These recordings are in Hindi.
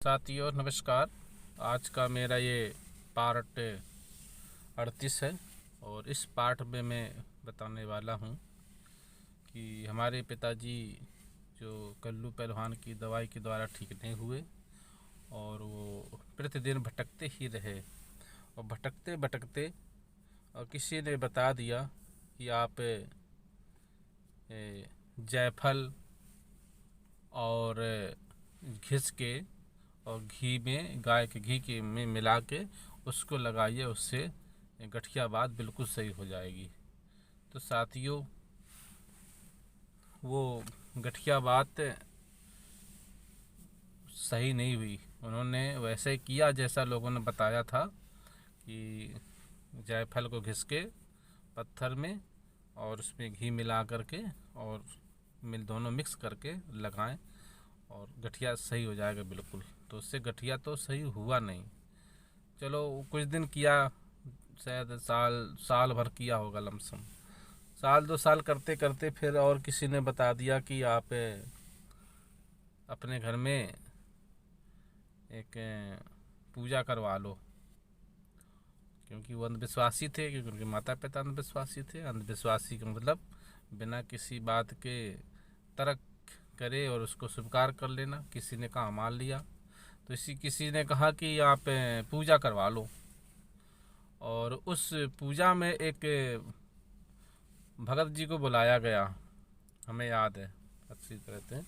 साथियों नमस्कार। आज का मेरा ये पार्ट 38 है और इस पार्ट में मैं बताने वाला हूँ कि हमारे पिताजी जो कल्लू पहलवान की दवाई के द्वारा ठीक नहीं हुए और वो प्रतिदिन भटकते ही रहे और भटकते भटकते और किसी ने बता दिया कि आप जायफल और घिस के और घी में गाय के घी के में मिला के उसको लगाइए, उससे गठिया बात बिल्कुल सही हो जाएगी। तो साथियों वो गठिया बात सही नहीं हुई। उन्होंने वैसे किया जैसा लोगों ने बताया था कि जायफल को घिस के पत्थर में और उसमें घी मिला करके और दोनों मिक्स करके लगाएं और गठिया सही हो जाएगा बिल्कुल। तो उससे गठिया तो सही हुआ नहीं। चलो कुछ दिन किया, शायद साल भर किया होगा लमसम। साल 2 साल करते करते फिर और किसी ने बता दिया कि आप अपने घर में एक पूजा करवा लो, क्योंकि वो अंधविश्वासी थे, क्योंकि उनके माता पिता अंधविश्वासी थे। अंधविश्वासी का मतलब बिना किसी बात के तर्क करे और उसको स्वीकार कर लेना। किसी ने कहा मान लिया, तो किसी ने कहा कि आप पूजा करवा लो। और उस पूजा में एक भगत जी को बुलाया गया, हमें याद है, अच्छी तरह से।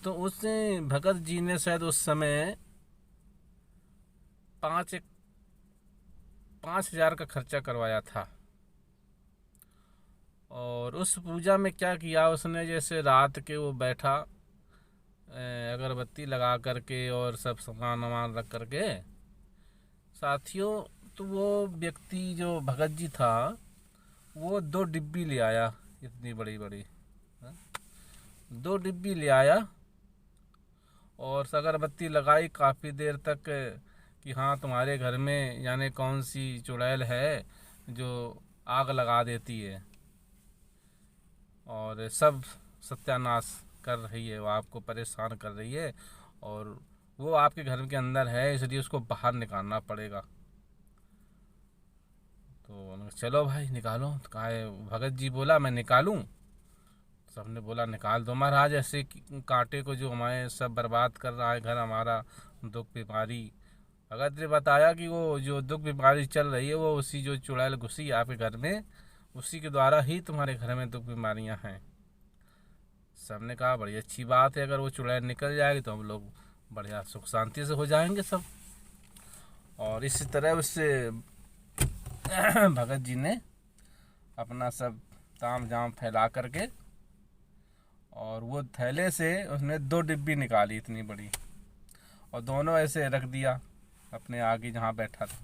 तो उस भगत जी ने शायद उस समय 5,000 का खर्चा करवाया था। और उस पूजा में क्या किया उसने, जैसे रात के वो बैठा अगरबत्ती लगा करके और सब सामान वामान रख करके साथियों, तो वो व्यक्ति जो भगत जी था वो 2 डिब्बी ले आया, इतनी बड़ी बड़ी 2 डिब्बी ले आया और अगरबत्ती लगाई काफ़ी देर तक कि हाँ तुम्हारे घर में जाने कौन सी चुड़ैल है जो आग लगा देती है और सब सत्यानाश कर रही है, वो आपको परेशान कर रही है और वो आपके घर के अंदर है, इसलिए उसको बाहर निकालना पड़ेगा। तो चलो भाई निकालो। तो कहा भगत जी बोला मैं निकालूं। सबने बोला निकाल दो महाराज, ऐसे कांटे को जो हमारे सब बर्बाद कर रहा है घर हमारा, दुख बीमारी। भगत ने बताया कि वो जो दुख बीमारी चल रही है वो उसी जो चुड़ैल घुसी आपके घर में, उसी के द्वारा ही तुम्हारे घर में दुख बीमारियां हैं। सबने कहा बड़ी अच्छी बात है, अगर वो चुड़ैल निकल जाएगी तो हम लोग बढ़िया सुख शांति से हो जाएंगे सब। और इसी तरह उससे भगत जी ने अपना सब ताम झाम फैला करके और वो थैले से उसने 2 डिब्बी निकाली इतनी बड़ी और दोनों ऐसे रख दिया अपने आगे जहाँ बैठा था।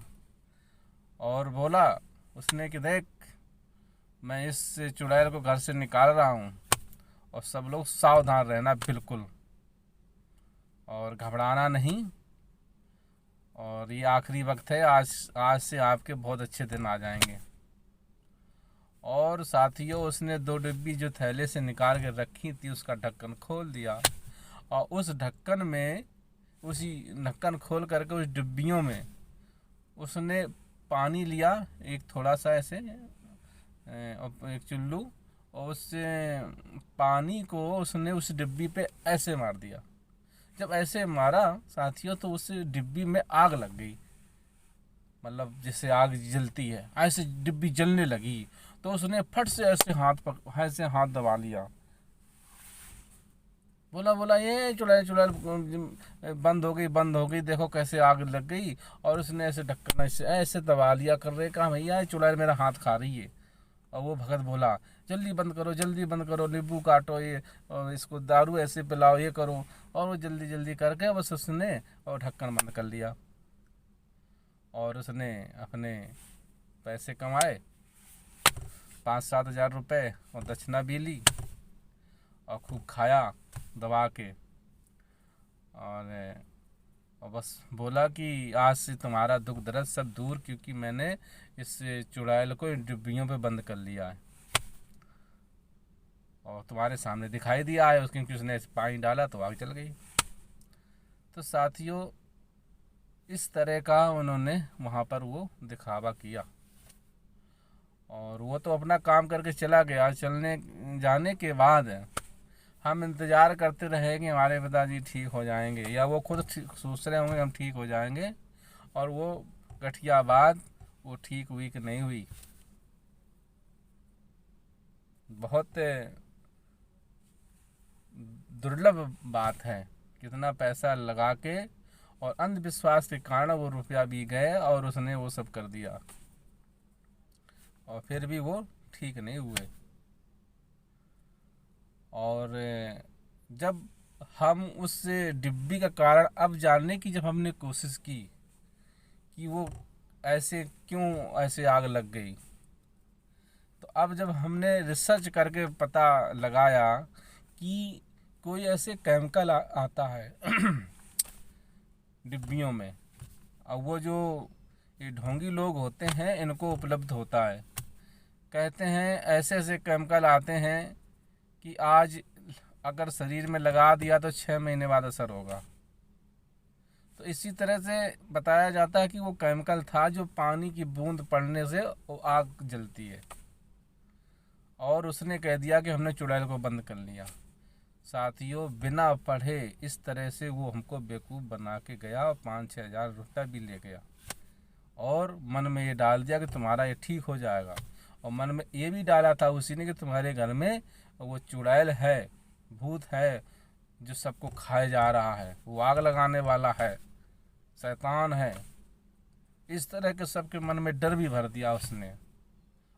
और बोला उसने कि देख मैं इस चुड़ैल को घर से निकाल रहा हूँ और सब लोग सावधान रहना बिल्कुल और घबराना नहीं। और ये आखिरी वक्त है, आज से आपके बहुत अच्छे दिन आ जाएंगे। और साथियों उसने 2 डिब्बी जो थैले से निकाल के रखी थी उसका ढक्कन खोल दिया और उस ढक्कन में, उसी ढक्कन खोल करके उस डिब्बियों में उसने पानी लिया एक थोड़ा सा ऐसे एक चुल्लू, और उससे पानी को उसने उस डिब्बी पे ऐसे मार दिया। जब ऐसे मारा साथियों तो उस डिब्बी में आग लग गई, मतलब जैसे आग जलती है ऐसे डिब्बी जलने लगी। तो उसने फट से ऐसे हाथ दबा लिया। बोला बोला ये चुड़ैल चुड़ैल बंद हो गई देखो कैसे आग लग गई। और उसने ऐसे ढक्कन ऐसे ऐसे दबा लिया कर रहे, कहा भैया चुड़ैल मेरा हाथ खा रही है। और वो भगत बोला जल्दी बंद करो, नींबू काटो, ये और इसको दारू ऐसे पिलाओ, ये करो। और वो जल्दी जल्दी करके बस उसने और ढक्कन बंद कर लिया। और उसने अपने पैसे कमाए 5-7 हज़ार रुपये और दक्षिणा भी ली और खूब खाया दबा के। और बस बोला कि आज से तुम्हारा दुख दर्द सब दूर, क्योंकि मैंने इस चुड़ैल को इन डिब्बियों पे बंद कर लिया है और तुम्हारे सामने दिखाई दिया है, क्योंकि उसने पानी डाला तो आग जल गई। तो साथियों इस तरह का उन्होंने वहाँ पर वो दिखावा किया, और वो तो अपना काम करके चला गया। चलने जाने के बाद हम इंतज़ार करते रहे कि हमारे पिताजी ठीक हो जाएंगे, या वो खुद सोच रहे होंगे हम ठीक हो जाएंगे, और वो गठिया बात वो ठीक हुई कि नहीं हुई। बहुत दुर्लभ बात है, कितना पैसा लगा के और अंधविश्वास के कारण वो रुपया भी गए और उसने वो सब कर दिया, और फिर भी वो ठीक नहीं हुए। और जब हम उस डिब्बी का कारण अब जानने की जब हमने कोशिश की कि वो ऐसे क्यों ऐसे आग लग गई, तो अब जब हमने रिसर्च करके पता लगाया कि कोई ऐसे केमिकल आता है डिब्बियों में, अब वो जो ये ढोंगी लोग होते हैं इनको उपलब्ध होता है। कहते हैं ऐसे ऐसे केमिकल आते हैं कि आज अगर शरीर में लगा दिया तो 6 महीने बाद असर होगा। तो इसी तरह से बताया जाता है कि वो केमिकल था जो पानी की बूंद पड़ने से वो आग जलती है, और उसने कह दिया कि हमने चुड़ैल को बंद कर लिया। साथियों बिना पढ़े इस तरह से वो हमको बेवकूफ़ बना के गया, और 5-6 हज़ार रुपया भी ले गया, और मन में ये डाल दिया कि तुम्हारा ये ठीक हो जाएगा। और मन में ये भी डाला था उसी ने कि तुम्हारे घर में वो चुड़ैल है, भूत है जो सबको खाए जा रहा है, वो आग लगाने वाला है, शैतान है। इस तरह के सबके मन में डर भी भर दिया उसने,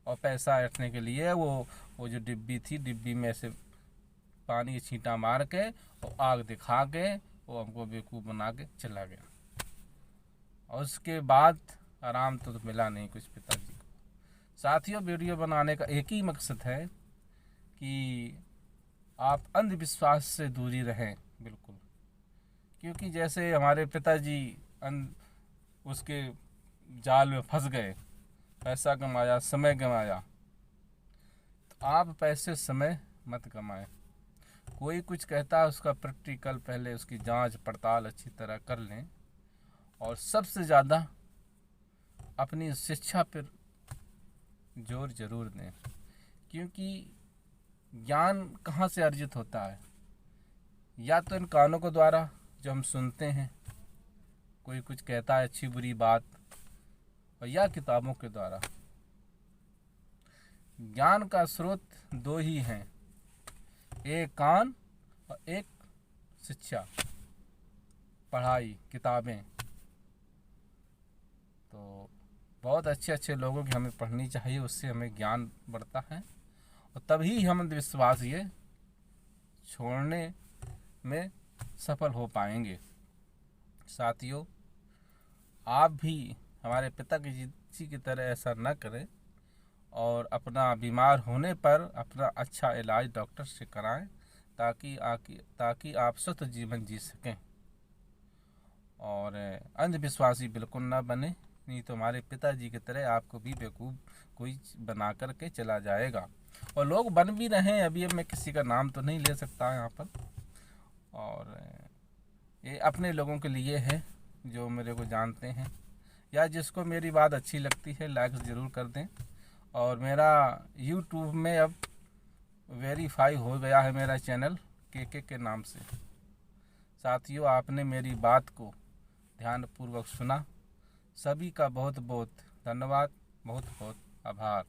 और पैसा ऐंठने के लिए वो जो डिब्बी थी, डिब्बी में से पानी की छींटा मार के और आग दिखा के वो हमको बेवकूफ़ बना के चला गया। और उसके बाद आराम तो मिला नहीं कुछ पिताजी को। साथियों वीडियो बनाने का एक ही मकसद है कि आप अंधविश्वास से दूरी रहें बिल्कुल, क्योंकि जैसे हमारे पिताजी उसके जाल में फंस गए, पैसा कमाया, समय कमाया, तो आप पैसे समय मत कमाएं। कोई कुछ कहता है उसका प्रैक्टिकल पहले उसकी जांच पड़ताल अच्छी तरह कर लें, और सबसे ज़्यादा अपनी शिक्षा पर जोर जरूर दें, क्योंकि ज्ञान कहाँ से अर्जित होता है? या तो इन कानों के द्वारा जो हम सुनते हैं, कोई कुछ कहता है अच्छी बुरी बात, और या किताबों के द्वारा। ज्ञान का स्रोत दो ही हैं, एक कान और एक शिक्षा, पढ़ाई, किताबें। तो बहुत अच्छे अच्छे लोगों की हमें पढ़नी चाहिए, उससे हमें ज्ञान बढ़ता है, और तभी हम अंधविश्वास ये छोड़ने में सफल हो पाएंगे। साथियों आप भी हमारे पिता जी की तरह ऐसा न करें, और अपना बीमार होने पर अपना अच्छा इलाज डॉक्टर से कराएं, ताकि आप स्वस्थ जीवन जी सकें। और अंधविश्वासी बिल्कुल ना बने, नहीं तो हमारे पिताजी की तरह आपको भी बेवकूफ़ कोई बना कर के चला जाएगा। और लोग बन भी रहे हैं, अभी अब मैं किसी का नाम तो नहीं ले सकता यहाँ पर, और ये अपने लोगों के लिए है जो मेरे को जानते हैं, या जिसको मेरी बात अच्छी लगती है लाइक ज़रूर कर दें। और मेरा यूट्यूब में अब वेरीफाई हो गया है मेरा चैनल के नाम से। साथियों आपने मेरी बात को ध्यानपूर्वक सुना, सभी का बहुत बहुत धन्यवाद, बहुत बहुत आभार।